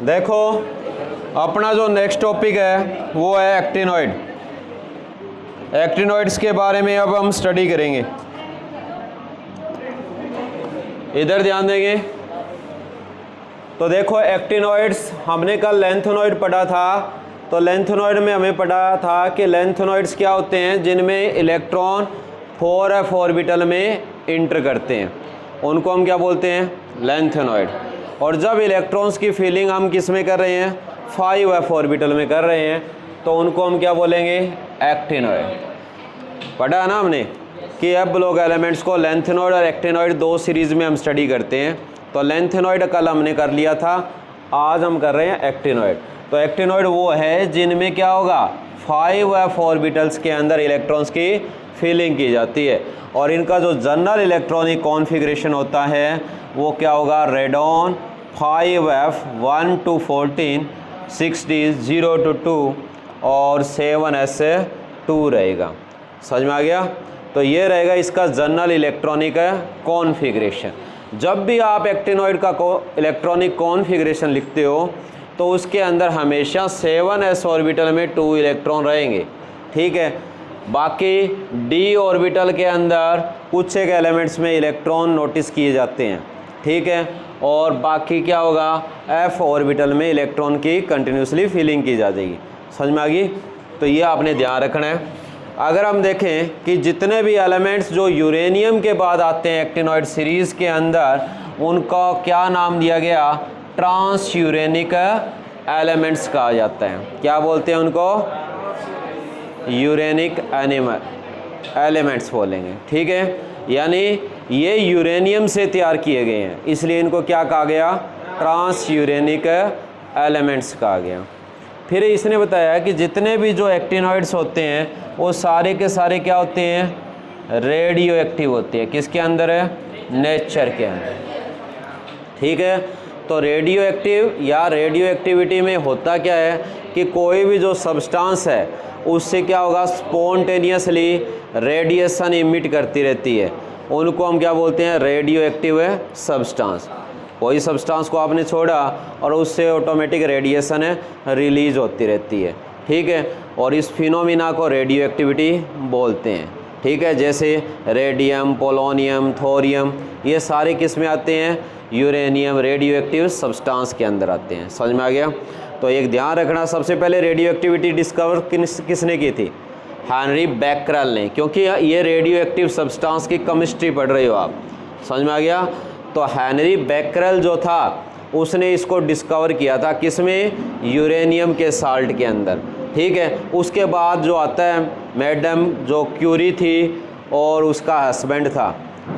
देखो अपना जो नेक्स्ट टॉपिक है वो है एक्टिनॉइड। एक्टिनॉइड्स के बारे में अब हम स्टडी करेंगे। इधर ध्यान देंगे तो देखो एक्टिनॉइड्स, हमने कल लेंथेनॉइड पढ़ा था। तो लेंथेनॉइड में हमें पढ़ा था कि लेंथेनॉइड्स क्या होते हैं, जिनमें इलेक्ट्रॉन 4s ऑर्बिटल में इंटर करते हैं, उनको हम क्या बोलते हैं, लेंथेनॉइड। और जब इलेक्ट्रॉन्स की फिलिंग हम किस में कर रहे हैं, 5s ऑर्बिटल में कर रहे हैं, तो उनको हम क्या बोलेंगे, एक्टिनॉइड। पढ़ा है ना हमने कि अब ब्लॉक एलिमेंट्स को लेंथेनॉइड और एक्टिनॉइड दो सीरीज़ में हम स्टडी करते हैं। तो लेंथेनॉइड कल हमने कर लिया था, आज हम कर रहे हैं एक्टिनॉइड। तो एक्टिनॉइड वो है जिनमें क्या होगा, 5s ऑर्बिटल्स के अंदर इलेक्ट्रॉन्स की फिलिंग की जाती है। और इनका जो जनरल इलेक्ट्रॉनिक कॉन्फ़िगरेशन होता है वो क्या होगा, radon 5s 1 to 14, 6s 0 to 2 और 7s 2 रहेगा। समझ में आ गया। तो ये रहेगा इसका जनरल इलेक्ट्रॉनिक कॉन्फ़िगरेशन। जब भी आप एक्टिनॉइड का इलेक्ट्रॉनिक कॉन्फ़िगरेशन लिखते हो तो उसके अंदर हमेशा 7s ऑर्बिटल में 2 इलेक्ट्रॉन रहेंगे, ठीक है। बाकी d ऑर्बिटल के अंदर कुछ एक एलिमेंट्स में इलेक्ट्रॉन नोटिस किए जाते हैं, ठीक है। और बाकी क्या होगा, f ऑर्बिटल में इलेक्ट्रॉन की कंटिन्यूसली फिलिंग की जा जाएगी। समझ में आ गई। तो ये आपने ध्यान रखना है। अगर हम देखें कि जितने भी एलिमेंट्स जो यूरेनियम के बाद आते हैं एक्टिनॉइड सीरीज़ के अंदर, उनका क्या नाम दिया गया, ट्रांस यूरेनिक एलिमेंट्स कहा जाता है। क्या बोलते हैं उनको, यूरेनिक एलिमेंट्स बोलेंगे, ठीक है। यानी ये यूरेनियम से तैयार किए गए हैं, इसलिए इनको क्या कहा गया, ट्रांस यूरेनिक एलिमेंट्स कहा गया। फिर इसने बताया कि जितने भी जो एक्टिनॉइड्स होते हैं वो सारे के सारे क्या होते हैं, रेडियो एक्टिव होते हैं। किसके अंदर है, नेचर के अंदर, ठीक है। तो रेडियो एक्टिव या रेडियो एक्टिविटी में होता क्या है कि कोई भी जो सब्सटेंस है उससे क्या होगा, स्पॉन्टेनियसली रेडिएशन इमिट करती रहती है, उनको हम क्या बोलते हैं, रेडियो एक्टिव सब्सटेंस। कोई सब्सटेंस को आपने छोड़ा और उससे ऑटोमेटिक रेडिएशन रिलीज होती रहती है, ठीक है। और इस फिनोमिना को रेडियो एक्टिविटी बोलते हैं, ठीक है। जैसे रेडियम, पोलोनियम, थोरियम, ये सारे किस में आते हैं, यूरेनियम रेडियो एक्टिव सब्सटेंस के अंदर आते हैं। समझ में आ गया। तो एक ध्यान रखना, सबसे पहले रेडियो एक्टिविटी डिस्कवर किसने की थी, हेनरी बैकरेल ने, क्योंकि ये रेडियो एक्टिव सब्सटेंस की केमिस्ट्री पढ़ रहे हो आप। समझ में आ गया। तो हेनरी बैकरेल जो था उसने इसको डिस्कवर किया था किसमें, यूरेनियम के साल्ट के अंदर, ठीक है। उसके बाद जो आता है मैडम जो क्यूरी थी और उसका हस्बैंड था,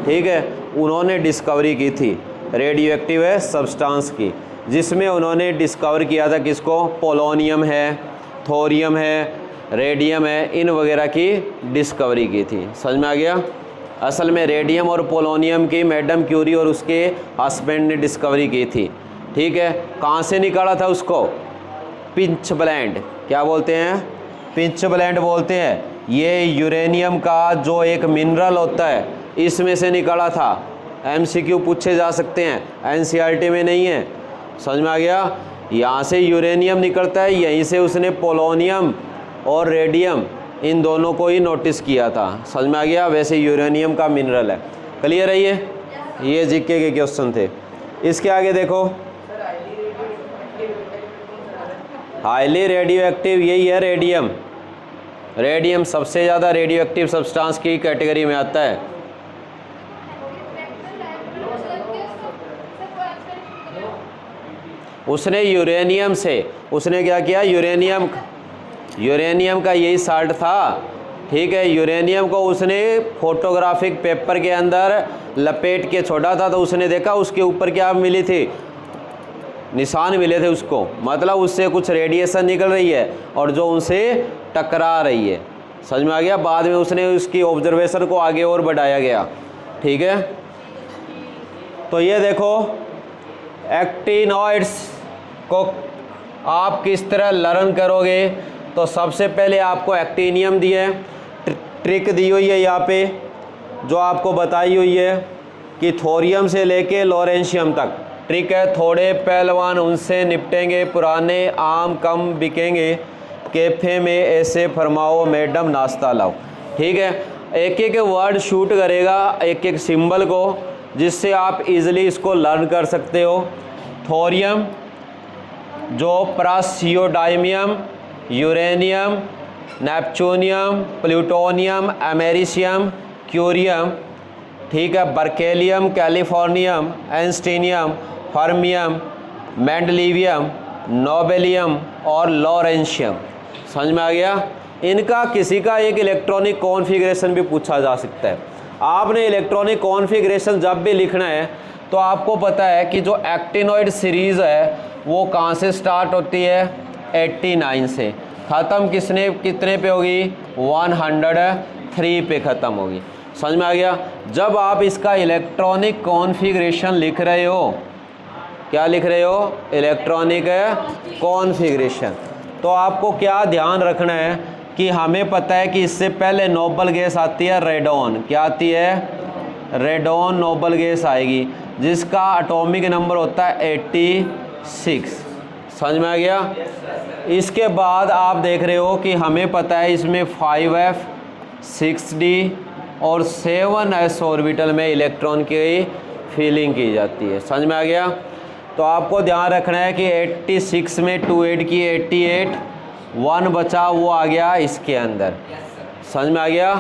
ठीक है, उन्होंने डिस्कवरी की थी रेडियो एक्टिव सब्सटेंस की, जिसमें उन्होंने डिस्कवर किया था किसको, पोलोनियम है, थोरियम है, रेडियम है, इन वगैरह की डिस्कवरी की थी। समझ में आ गया। असल में रेडियम और पोलोनियम की मैडम क्यूरी और उसके हस्बैंड ने डिस्कवरी की थी, ठीक है। कहाँ से निकाला था उसको, पिंचबलैंड, क्या बोलते हैं, पिंचबलैंड बोलते हैं। ये यूरेनियम का जो एक मिनरल होता है इसमें से निकाला था। MCQ पूछे जा सकते हैं, NCERT में नहीं है। समझ में आ गया। यहाँ से यूरेनियम निकलता है, यहीं से उसने पोलोनियम और रेडियम इन दोनों को ही नोटिस किया था। समझ में आ गया। वैसे यूरेनियम का मिनरल है। क्लियर है ये जीके के क्वेश्चन थे। इसके आगे देखो, हाईली रेडियो एक्टिव यही है रेडियम। रेडियम सबसे ज़्यादा रेडियो एक्टिव सब्सटेंस की कैटेगरी में आता है। उसने यूरेनियम से, उसने क्या किया, यूरेनियम का यही साल्ट था, ठीक है। यूरेनियम को उसने फोटोग्राफिक पेपर के अंदर लपेट के छोड़ा था, तो उसने देखा उसके ऊपर क्या मिली थी, निशान मिले थे उसको, मतलब उससे कुछ रेडिएशन निकल रही है और जो उनसे टकरा रही है। समझ में आ गया। बाद में उसने उसकी ऑब्जर्वेशन को आगे और बढ़ाया गया, ठीक है। तो ये देखो एक्टिनॉइड्स को आप किस तरह लर्न करोगे। तो सबसे पहले आपको एक्टिनियम दिए, ट्रिक दी हुई है यहाँ पे जो आपको बताई हुई है, कि थोरियम से लेके लॉरेंशियम तक, ट्रिक है, थोड़े पहलवान उनसे निपटेंगे, पुराने आम कम बिकेंगे, कैफे में ऐसे फरमाओ मैडम नाश्ता लाओ। ठीक है, एक एक वर्ड शूट करेगा, एक एक सिंबल को, जिससे आप इजीली इसको लर्न कर सकते हो। थोरियम, जो praseodymium, uranium, neptunium, plutonium, americium, curium, ठीक है, berkelium, californium, einsteinium, fermium, mendelevium, nobelium और लॉरेंशियम। समझ में आ गया? इनका किसी का एक इलेक्ट्रॉनिक कॉन्फ़िगरेशन भी पूछा जा सकता है। आपने इलेक्ट्रॉनिक कॉन्फ़िगरेशन जब भी लिखना है तो आपको पता है कि जो एक्टिनॉइड सीरीज़ है वो कहाँ से स्टार्ट होती है, 89 से, ख़त्म कितने पे होगी, 103 पे ख़त्म होगी। समझ में आ गया? जब आप इसका इलेक्ट्रॉनिक कॉन्फ़िगरेशन लिख रहे हो, क्या लिख रहे हो, इलेक्ट्रॉनिक कॉन्फ़िगरेशन, तो आपको क्या ध्यान रखना है कि हमें पता है कि इससे पहले नोबल गैस आती है रेडॉन। क्या आती है, रेडॉन नोबल गैस आएगी, जिसका एटॉमिक नंबर होता है 86। समझ में आ गया? इसके बाद आप देख रहे हो कि हमें पता है इसमें 5f 6d और 7s ऑर्बिटल में इलेक्ट्रॉन की फिलिंग की जाती है। समझ में आ गया? तो आपको ध्यान रखना है कि 86 में 2 ऐड की 88, 1 बचा वो आ गया इसके अंदर। समझ में आ गया?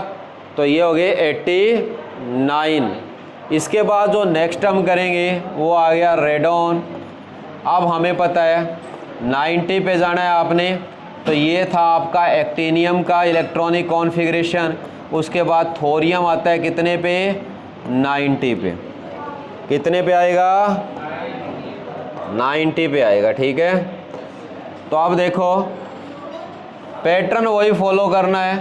तो ये हो गए 89। इसके बाद जो नेक्स्ट हम करेंगे वो आ गया रेडॉन। अब हमें पता है 90 पे जाना है आपने, तो ये था आपका एक्टिनियम का इलेक्ट्रॉनिक कॉन्फ़िगरेशन। उसके बाद थोरियम आता है कितने पे, 90 पे। कितने पे आएगा, 90 पे आएगा। ठीक है, तो अब देखो पैटर्न वही फॉलो करना है।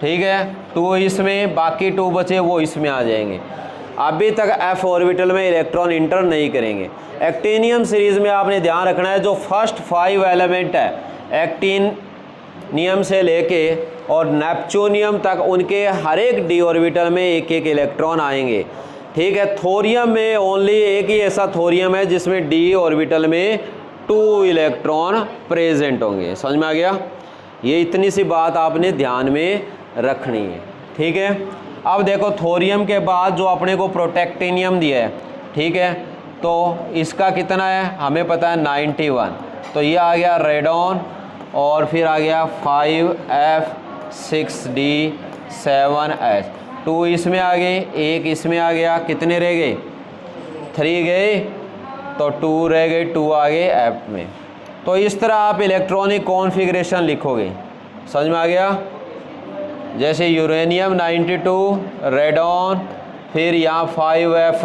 ठीक है, 2 इसमें, बाकी 2 बचे वो इसमें आ जाएंगे। अभी तक f ऑर्बिटल में इलेक्ट्रॉन इंटर नहीं करेंगे। एक्टिनियम सीरीज़ में आपने ध्यान रखना है जो फर्स्ट 5 एलिमेंट है एक्टिनियम से लेके और नेपच्यूनियम तक, उनके हर एक d ऑर्बिटल में एक एक इलेक्ट्रॉन आएंगे। ठीक है, थोरियम में ओनली एक ही ऐसा थोरियम है जिसमें d ऑर्बिटल में 2 इलेक्ट्रॉन प्रेजेंट होंगे। समझ में आ गया? ये इतनी सी बात आपने ध्यान में रखनी है। ठीक है, अब देखो थोरियम के बाद जो अपने को प्रोटेक्टिनियम दिया है, ठीक है, तो इसका कितना है हमें पता है 91। तो ये आ गया रेडॉन और फिर आ गया 5f 6d 7s, 2 इसमें आ गए, 1 इसमें आ गया, कितने रह गए, 3 गए, तो 2 रह गए, 2 आ गए f में। तो इस तरह आप इलेक्ट्रॉनिक कॉन्फ़िगरेशन लिखोगे। समझ में आ गया? जैसे यूरेनियम 92, रेडॉन, फिर यहाँ 5f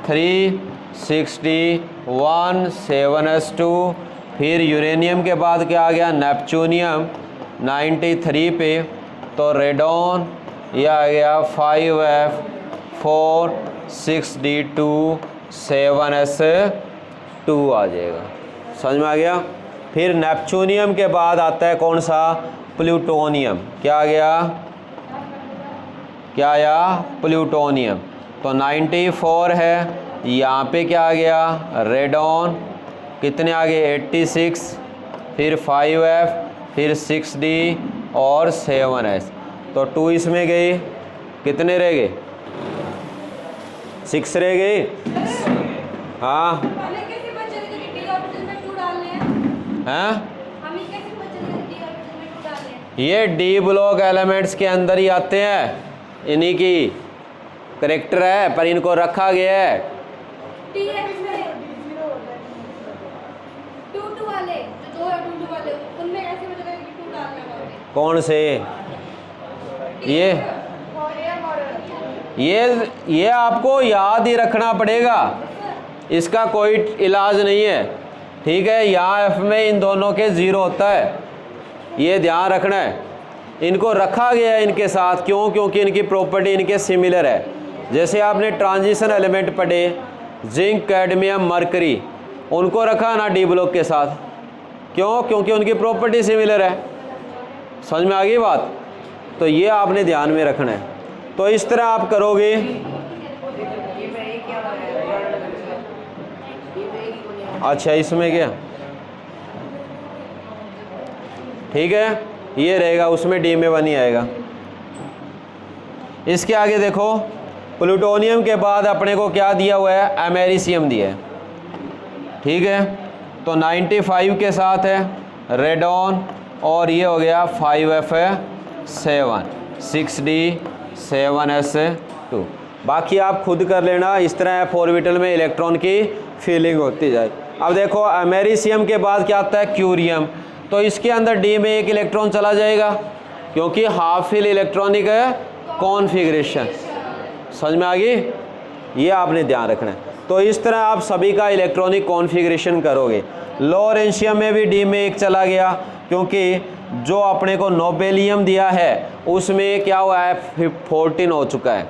3 6d 1 7s2, फिर यूरेनियम के बाद क्या आ गया, नेपच्यूनियम 93 पे, तो रेडॉन ये आ गया 5f 4 6d2 7s2 आ जाएगा। समझ में आ गया? फिर नेपच्यूनियम के बाद आता है कौन सा, प्लूटोनियम। क्या आ गया, क्या आया, प्लूटोनियम। तो 94 है, यहाँ पे क्या आ गया, रेडॉन, कितने आ गए 86, फिर 5f, फिर 6d और 7s, तो 2 इसमें गए, कितने रह गए, 6 रह गए। हाँ हैं, ये डी ब्लॉक एलिमेंट्स के अंदर ही आते हैं, इन्हीं की करेक्टर है, पर इनको रखा गया है। कौन से, ये आपको याद ही रखना पड़ेगा, इसका कोई इलाज नहीं है। ठीक है, यहाँ एफ में इन दोनों के 0 होता है, ये ध्यान रखना है। इनको रखा गया है इनके साथ, क्यों, क्योंकि इनकी प्रॉपर्टी इनके सिमिलर है। जैसे आपने ट्रांजिशन एलिमेंट पढ़े, जिंक, कैडमियम, मरकरी, उनको रखा ना डी ब्लॉक के साथ, क्यों, क्योंकि उनकी प्रॉपर्टी सिमिलर है। समझ में आ गई बात? तो ये आपने ध्यान में रखना है। तो इस तरह आप करोगे अच्छा इसमें क्या, ठीक है, ये रहेगा, उसमें डी में 1 ही आएगा। इसके आगे देखो, प्लूटोनियम के बाद अपने को क्या दिया हुआ है, अमेरिशियम दिया है, ठीक है। तो 95 के साथ है रेडॉन, और ये हो गया 5F7 6D7S2। बाकी आप खुद कर लेना, इस तरह f ऑर्बिटल में इलेक्ट्रॉन की फीलिंग होती जाए। अब देखो अमेरिशियम के बाद क्या आता है, क्यूरियम। तो इसके अंदर डी में 1 इलेक्ट्रॉन चला जाएगा, क्योंकि हाफ फिल इलेक्ट्रॉनिक कॉन्फ़िगरेशन। समझ में आ गई, ये आपने ध्यान रखना है। तो इस तरह आप सभी का इलेक्ट्रॉनिक कॉन्फ़िगरेशन करोगे। लोरेंशियम में भी डी में 1 चला गया, क्योंकि जो अपने को नोबेलियम दिया है उसमें क्या हुआ है, F14 हो चुका है,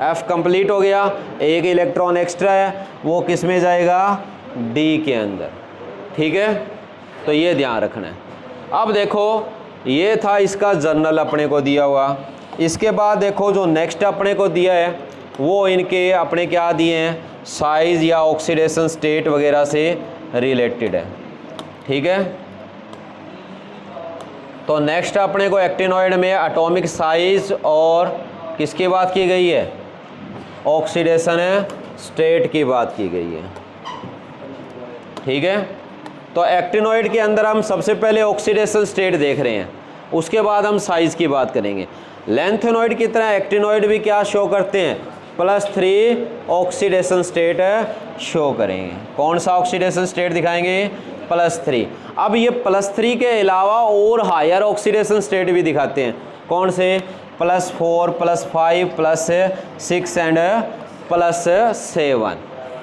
F कंप्लीट हो गया, 1 इलेक्ट्रॉन एक्स्ट्रा है, वो किस में जाएगा, डी के अंदर, ठीक है। तो ये ध्यान रखना है। अब देखो ये था इसका जर्नल अपने को दिया हुआ। इसके बाद देखो जो नेक्स्ट अपने को दिया है वो इनके अपने क्या दिए हैं, साइज़ या ऑक्सीडेशन स्टेट वगैरह से रिलेटेड है, ठीक है। तो नेक्स्ट अपने को एक्टिनॉइड में एटॉमिक साइज और किसकी बात की गई है, ऑक्सीडेशन स्टेट की बात की गई है, ठीक है। तो एक्टिनॉइड के अंदर हम सबसे पहले ऑक्सीडेशन स्टेट देख रहे हैं, उसके बाद हम साइज की बात करेंगे। लेंथेनॉइड की तरह एक्टिनॉइड भी क्या शो करते हैं, +3 ऑक्सीडेशन स्टेट शो करेंगे। कौन सा ऑक्सीडेशन स्टेट दिखाएंगे, +3। अब ये +3 के अलावा और हायर ऑक्सीडेशन स्टेट भी दिखाते हैं। कौन से, +4 +5 +6 एंड +7,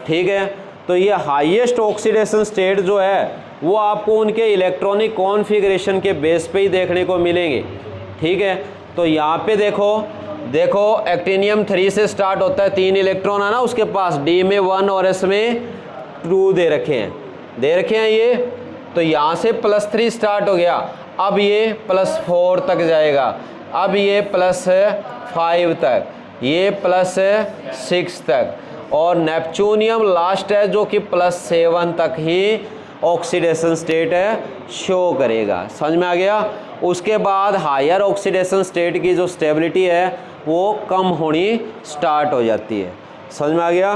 ठीक है। तो ये हाईएस्ट ऑक्सीडेशन स्टेट जो है वो आपको उनके इलेक्ट्रॉनिक कॉन्फ़िगरेशन के बेस पे ही देखने को मिलेंगे, ठीक है। तो यहाँ पे देखो एक्टिनियम 3 से स्टार्ट होता है, 3 इलेक्ट्रॉन है ना उसके पास, डी में 1 और एस में 2 दे रखे हैं ये। तो यहाँ से +3 स्टार्ट हो गया, अब ये +4 तक जाएगा, अब ये +5 तक, ये +6 तक, और नेपच्यूनियम लास्ट है जो कि +7 तक ही ऑक्सीडेशन स्टेट शो करेगा। समझ में आ गया। उसके बाद हायर ऑक्सीडेशन स्टेट की जो स्टेबिलिटी है वो कम होनी स्टार्ट हो जाती है। समझ में आ गया।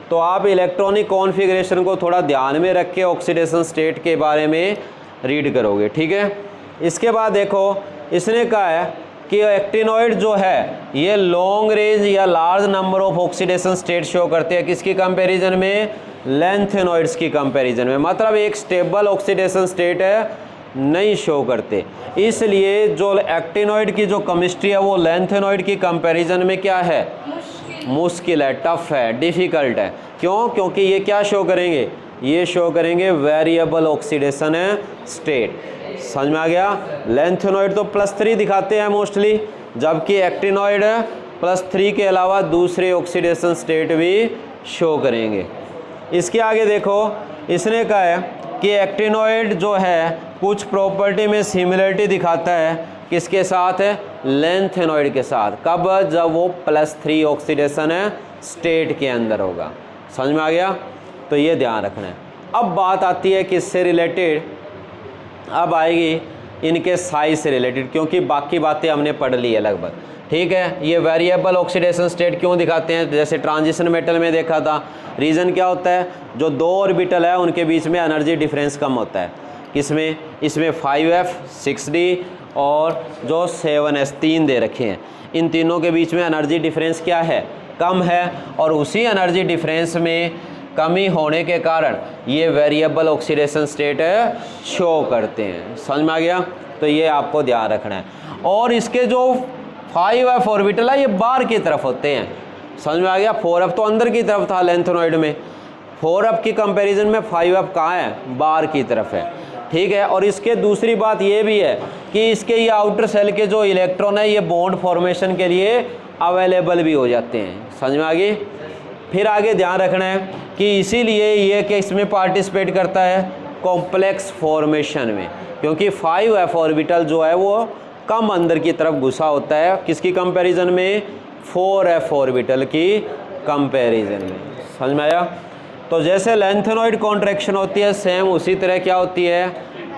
तो आप इलेक्ट्रॉनिक कॉन्फ़िगरेशन को थोड़ा ध्यान में रख के ऑक्सीडेशन स्टेट के बारे में रीड करोगे, ठीक है। इसके बाद देखो इसने कहा है कि एक्टिनॉइड जो है ये लॉन्ग रेंज या large number of oxidation state show करते हैं, किसकी कंपैरिजन में, लेंथेनॉइड्स की कंपैरिजन में। मतलब एक स्टेबल ऑक्सीडेशन स्टेट नहीं शो करते, इसलिए जो एक्टिनॉइड की जो केमिस्ट्री है वो लेंथेनॉइड की कंपैरिजन में क्या है, मुश्किल है, टफ है, डिफ़िकल्ट है। क्यों, क्योंकि ये क्या शो करेंगे, ये शो करेंगे वेरिएबल ऑक्सीडेशन स्टेट। समझ में आ गया। लेंथेनॉइड तो +3 दिखाते हैं मोस्टली, जबकि एक्टिनॉइड +3 के अलावा दूसरे ऑक्सीडेशन स्टेट भी शो करेंगे। इसके आगे देखो इसने कहा है कि एक्टिनॉइड जो है कुछ प्रॉपर्टी में सिमिलरिटी दिखाता है, किसके साथ है, लेंथेनॉइड के साथ। कब, जब वो +3 ऑक्सीडेशन स्टेट के अंदर होगा। समझ में आ गया। तो ये ध्यान रखना है। अब बात आती है किससे रिलेटेड, अब आएगी इनके साइज से रिलेटेड, क्योंकि बाकी बातें हमने पढ़ ली है लगभग, ठीक है। ये वेरिएबल ऑक्सीडेशन स्टेट क्यों दिखाते हैं, जैसे ट्रांजिशन मेटल में देखा था। रीज़न क्या होता है, जो 2 ऑर्बिटल है उनके बीच में एनर्जी डिफरेंस कम होता है। किसमें, इसमें 5F 6D और जो 7S 3 दे रखे हैं, इन तीनों के बीच में एनर्जी डिफरेंस क्या है, कम है, और उसी एनर्जी डिफरेंस में कमी होने के कारण ये वेरिएबल ऑक्सीडेशन स्टेट शो करते हैं। समझ में आ गया। तो ये आपको ध्यान रखना है। और इसके जो 5F ऑर्बिटल है ये बाहर की तरफ होते हैं। समझ में आ गया। 4F तो अंदर की तरफ था लेंथेनॉइड में, 4F की कंपैरिजन में 5F कहाँ है, बाहर की तरफ है, ठीक है। और इसके दूसरी बात ये भी है कि इसके ये आउटर सेल के जो इलेक्ट्रॉन है ये बॉन्ड फॉर्मेशन के लिए अवेलेबल भी हो जाते हैं। समझ में आ गई। फिर आगे ध्यान रखना है कि इसीलिए ये कि इसमें पार्टिसिपेट करता है कॉम्प्लेक्स फॉर्मेशन में, क्योंकि 5F ऑर्बिटल जो है वो कम अंदर की तरफ घुसा होता है, किसकी कंपैरिजन में, 4F ऑर्बिटल की कंपैरिजन में। समझ में आया। तो जैसे लेंथेनॉइड कॉन्ट्रैक्शन होती है सेम उसी तरह क्या होती है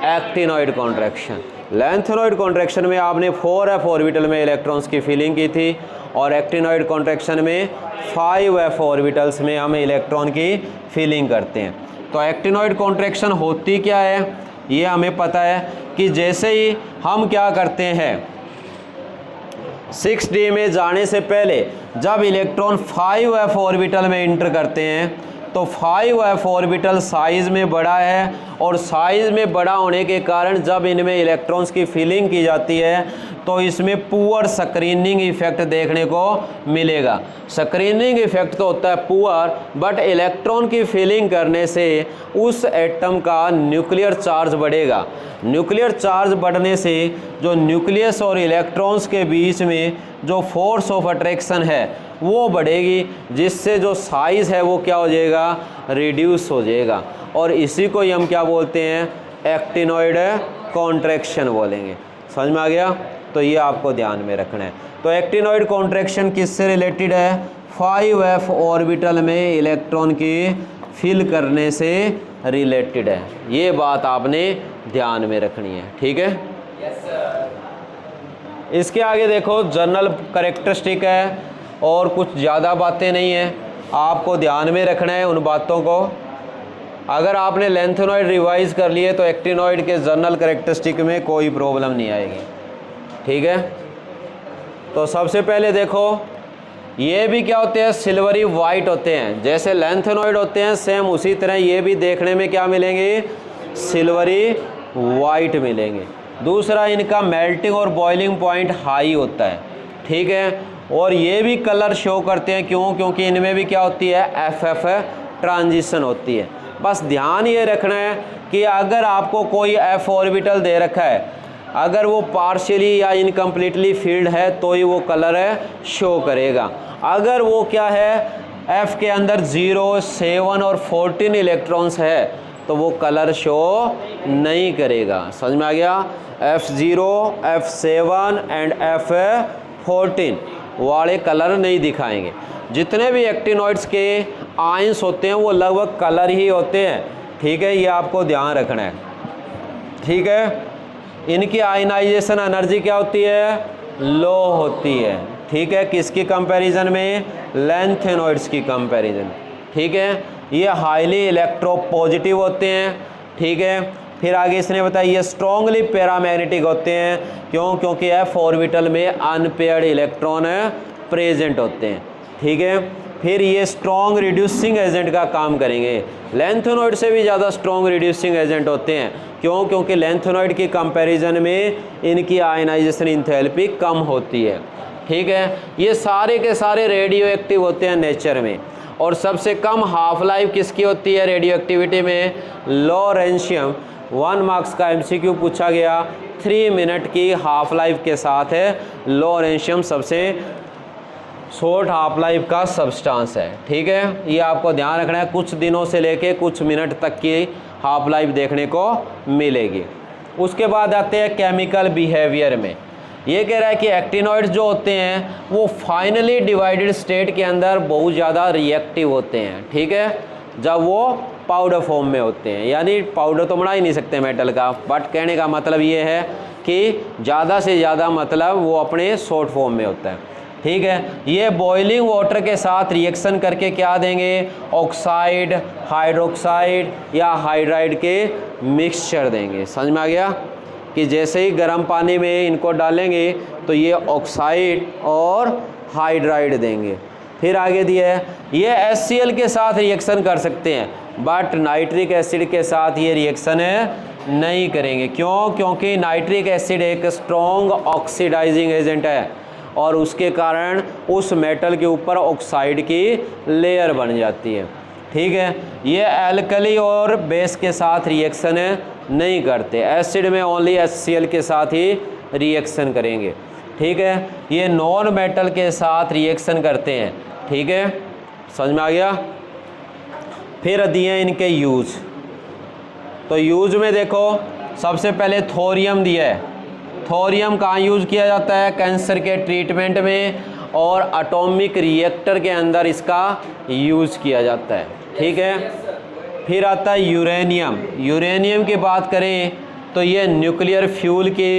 एक्टिनॉइड कॉन्ट्रैक्शन। लेंथेनॉइड कॉन्ट्रैक्शन में आपने 4f ऑर्बिटल में इलेक्ट्रॉन्स की फिलिंग की थी और एक्टिनॉइड कॉन्ट्रैक्शन में 5f ऑर्बिटल्स में हम इलेक्ट्रॉन की फिलिंग करते हैं। तो एक्टिनॉइड कॉन्ट्रैक्शन होती क्या है ये हमें पता है कि जैसे ही हम क्या करते हैं 6d में जाने से पहले जब इलेक्ट्रॉन 5f ऑर्बिटल में इंटर करते हैं तो 5f ऑर्बिटल साइज़ में बड़ा है और साइज़ में बड़ा होने के कारण जब इनमें इलेक्ट्रॉन्स की फिलिंग की जाती है तो इसमें पुअर स्क्रीनिंग इफेक्ट देखने को मिलेगा। स्क्रीनिंग इफेक्ट तो होता है पुअर, बट इलेक्ट्रॉन की फिलिंग करने से उस एटम का न्यूक्लियर चार्ज बढ़ेगा। न्यूक्लियर चार्ज बढ़ने से जो न्यूक्लियस और इलेक्ट्रॉन्स के बीच में जो फोर्स ऑफ अट्रैक्शन है वो बढ़ेगी, जिससे जो साइज़ है वो क्या हो जाएगा रिड्यूस हो जाएगा और इसी को ही हम क्या बोलते हैं एक्टिनॉइड कॉन्ट्रैक्शन बोलेंगे। समझ में आ गया। तो ये आपको ध्यान में रखना है। तो एक्टिनॉइड कॉन्ट्रैक्शन किससे रिलेटेड है 5f ऑर्बिटल में इलेक्ट्रॉन की फिल करने से रिलेटेड है। ये बात आपने ध्यान में रखनी है, ठीक है। इसके आगे देखो जनरल कैरेक्टरिस्टिक है और कुछ ज़्यादा बातें नहीं है, आपको ध्यान में रखना है उन बातों को। अगर आपने लेंथेनॉइड रिवाइज कर लिए तो एक्टिनॉइड के जनरल कैरेक्टरिस्टिक में कोई प्रॉब्लम नहीं आएगी, ठीक है। तो सबसे पहले देखो ये भी क्या होते हैं सिल्वरी वाइट होते हैं, जैसे लेंथेनॉइड होते हैं सेम उसी तरह ये भी देखने में क्या मिलेंगे सिल्वरी वाइट मिलेंगे। दूसरा इनका मेल्टिंग और बॉइलिंग पॉइंट हाई होता है, ठीक है। और ये भी कलर शो करते हैं क्योंकि इनमें भी क्या होती है FF ट्रांजिशन होती है। बस ध्यान ये रखना है कि अगर आपको कोई f ऑर्बिटल दे रखा है, अगर वो पार्शियली या इनकम्प्लीटली फील्ड है तो ही वो कलर शो करेगा। अगर वो क्या है f के अंदर 0, 7 और 14 इलेक्ट्रॉन्स है तो वो कलर शो नहीं करेगा। समझ में आ गया। F0, F7 एंड F14 वाले कलर नहीं दिखाएंगे। जितने भी एक्टिनॉइड्स के आयंस होते हैं वो लगभग कलर ही होते हैं, ठीक है। ये आपको ध्यान रखना है, ठीक है। इनकी आयनाइजेशन एनर्जी क्या होती है लो होती है, ठीक है। किसकी कंपैरिजन में लेंथेनॉइड्स की कंपैरिजन, ठीक है। ये हाईली इलेक्ट्रोपॉजिटिव होते हैं, ठीक है। फिर आगे इसने बताया ये स्ट्रॉन्गली पैरामैग्नेटिक होते हैं क्योंकि f ऑर्बिटल में अनपेयर्ड इलेक्ट्रॉन प्रेजेंट होते हैं, ठीक है। फिर ये स्ट्रॉन्ग रिड्यूसिंग एजेंट का काम करेंगे। लेंथेनॉइड से भी ज़्यादा स्ट्रॉन्ग रिड्यूसिंग एजेंट होते हैं क्योंकि लेंथेनॉइड की कंपैरिजन में इनकी आयनाइजेशन इंथैल्पी कम होती है, ठीक है। ये सारे के सारे रेडियो एक्टिव होते हैं नेचर में। और सबसे कम हाफ लाइफ किसकी होती है रेडियो एक्टिविटी में लॉरेंशियम। 1 मार्क्स का MCQ पूछा गया 3 मिनट की हाफ लाइफ के साथ है। लॉरेंशियम सबसे शॉर्ट हाफ लाइफ का सब्सटेंस है, ठीक है। ये आपको ध्यान रखना है, कुछ दिनों से लेके कुछ मिनट तक की हाफ लाइफ देखने को मिलेगी। उसके बाद आते हैं केमिकल बिहेवियर में। ये कह रहा है कि एक्टिनॉइड्स जो होते हैं वो फाइनली डिवाइडेड स्टेट के अंदर बहुत ज़्यादा रिएक्टिव होते हैं, ठीक है, जब वो पाउडर फॉर्म में होते हैं। यानी पाउडर तो बना ही नहीं सकते मेटल का, बट कहने का मतलब ये है कि ज़्यादा से ज़्यादा मतलब वो अपने शॉर्ट फॉर्म में होता है, ठीक है। ये बॉइलिंग वाटर के साथ रिएक्शन करके क्या देंगे ऑक्साइड, हाइड्रोक्साइड या हाइड्राइड के मिक्सचर देंगे। समझ में आ गया कि जैसे ही गर्म पानी में इनको डालेंगे तो ये ऑक्साइड और हाइड्राइड देंगे। फिर आगे दिया है ये HCl के साथ रिएक्शन कर सकते हैं, बट नाइट्रिक एसिड के साथ ये रिएक्शन नहीं करेंगे। क्योंकि नाइट्रिक एसिड एक स्ट्रॉन्ग ऑक्सीडाइजिंग एजेंट है और उसके कारण उस मेटल के ऊपर ऑक्साइड की लेयर बन जाती है, ठीक है। ये एल्कली और बेस के साथ रिएक्शन नहीं करते, एसिड में ओनली HCl के साथ ही रिएक्शन करेंगे, ठीक है। ये नॉन मेटल के साथ रिएक्शन करते हैं, ठीक है। समझ में आ गया। फिर दिए इनके यूज। तो यूज में देखो सबसे पहले थोरियम दिया है। थोरियम कहाँ यूज किया जाता है कैंसर के ट्रीटमेंट में और एटॉमिक रिएक्टर के अंदर इसका यूज़ किया जाता है। ठीक है, फिर आता है यूरेनियम। यूरेनियम की बात करें तो ये न्यूक्लियर फ्यूल के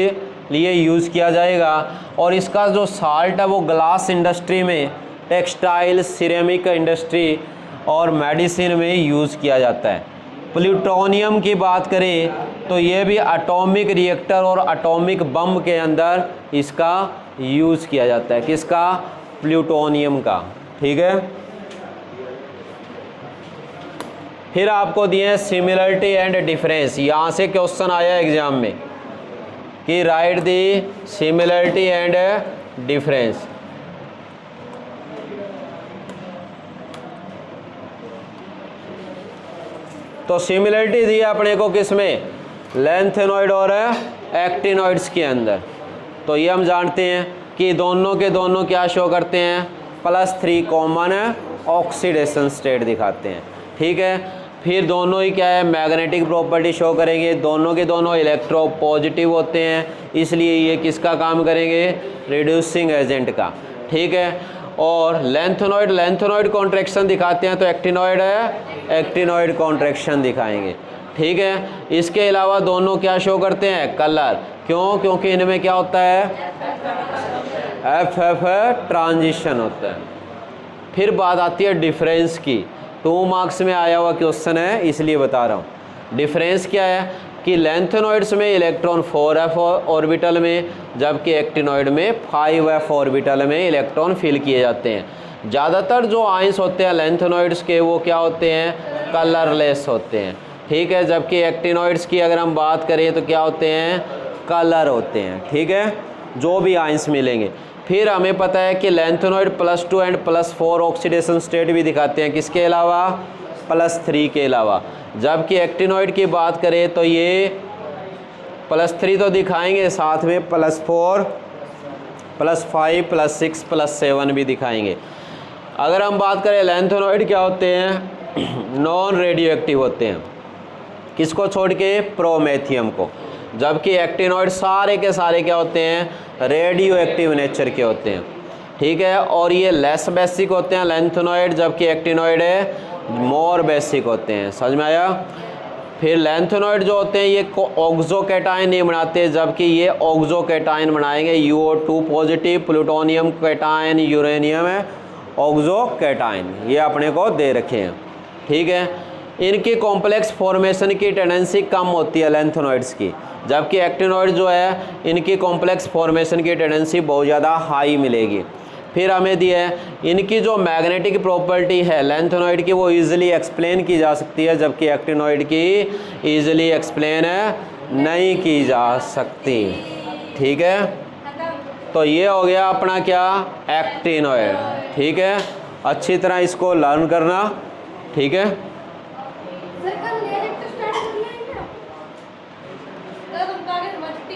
लिए यूज़ किया जाएगा और इसका जो साल्ट है वो ग्लास इंडस्ट्री में, टेक्सटाइल, सिरेमिक इंडस्ट्री और मेडिसिन में यूज़ किया जाता है। प्लूटोनियम की बात करें तो ये भी एटॉमिक रिएक्टर और एटॉमिक बम के अंदर इसका यूज़ किया जाता है। किसका? प्लूटोनियम का। ठीक है, फिर आपको दिए सिमिलरिटी एंड डिफरेंस। यहाँ से क्वेश्चन आया एग्जाम में कि right the similarity and difference. तो सिमिलरिटी दी अपने को किसमें? लैंथेनॉइड और एक्टिनॉइड्स के अंदर। तो ये हम जानते हैं कि दोनों के दोनों क्या शो करते हैं? +3 कॉमन ऑक्सीडेशन स्टेट दिखाते हैं। ठीक है, फिर दोनों ही क्या है? मैग्नेटिक प्रॉपर्टी शो करेंगे। दोनों के दोनों इलेक्ट्रो पॉजिटिव होते हैं, इसलिए ये किसका काम करेंगे? रिड्यूसिंग एजेंट का। ठीक है, और लैंथेनॉइड कॉन्ट्रैक्शन दिखाते हैं तो एक्टिनॉइड कॉन्ट्रैक्शन दिखाएंगे। ठीक है, इसके अलावा दोनों क्या शो करते हैं? कलर। क्यों? क्योंकि इनमें क्या होता है? FF ट्रांजिशन होता है। फिर बात आती है डिफरेंस की। 2 मार्क्स में आया हुआ क्वेश्चन है, इसलिए बता रहा हूँ। डिफरेंस क्या है कि लैंथेनॉइड्स में इलेक्ट्रॉन 4f ऑर्बिटल में, जबकि एक्टिनॉइड में 5f ऑर्बिटल में इलेक्ट्रॉन फिल किए जाते हैं। ज़्यादातर जो आयंस होते हैं लैंथेनॉइड्स के वो क्या होते हैं? कलरलेस होते हैं। ठीक है, जबकि एक्टिनॉइड्स की अगर हम बात करें तो क्या होते हैं? कलर होते हैं। ठीक है, जो भी आयंस मिलेंगे। फिर हमें पता है कि लैंथेनॉइड +2 एंड +4 ऑक्सीडेशन स्टेट भी दिखाते हैं। किसके अलावा? +3 के अलावा। जबकि एक्टिनॉइड की बात करें तो ये +3 तो दिखाएंगे, साथ में +4, +5, +6, +7 भी दिखाएंगे। अगर हम बात करें लैंथेनॉइड क्या होते हैं? नॉन रेडियो एक्टिव होते हैं। किसको छोड़ के? प्रोमेथियम को। जबकि एक्टिनॉइड सारे के सारे क्या होते हैं? रेडियो एक्टिव नेचर के होते हैं। ठीक है, और ये लेस बेसिक होते हैं लैंथेनॉइड, जबकि एक्टिनॉइड है मोर बेसिक होते हैं। समझ में आया? फिर लैंथेनॉइड जो होते हैं ये ऑक्सोकैटायन नहीं बनाते, जबकि ये ऑक्सोकैटायन बनाएंगे। UO2 positive, plutonium cation, uranium है ऑक्सोकैटायन। ये अपने को दे रखे हैं। ठीक है, इनकी कॉम्प्लेक्स फॉर्मेशन की टेंडेंसी कम होती है लैंथेनॉइड्स की, जबकि एक्टिनॉइड जो है इनकी कॉम्प्लेक्स फॉर्मेशन की टेंडेंसी बहुत ज़्यादा हाई मिलेगी। फिर हमें दिया है इनकी जो मैग्नेटिक प्रॉपर्टी है लैंथेनॉइड की वो इजीली एक्सप्लेन की जा सकती है, जबकि एक्टिनॉइड की इजीली एक्सप्लेन नहीं की जा सकती। ठीक है, तो ये हो गया अपना क्या? एक्टिनॉइड। ठीक है, अच्छी तरह इसको लर्न करना। ठीक है।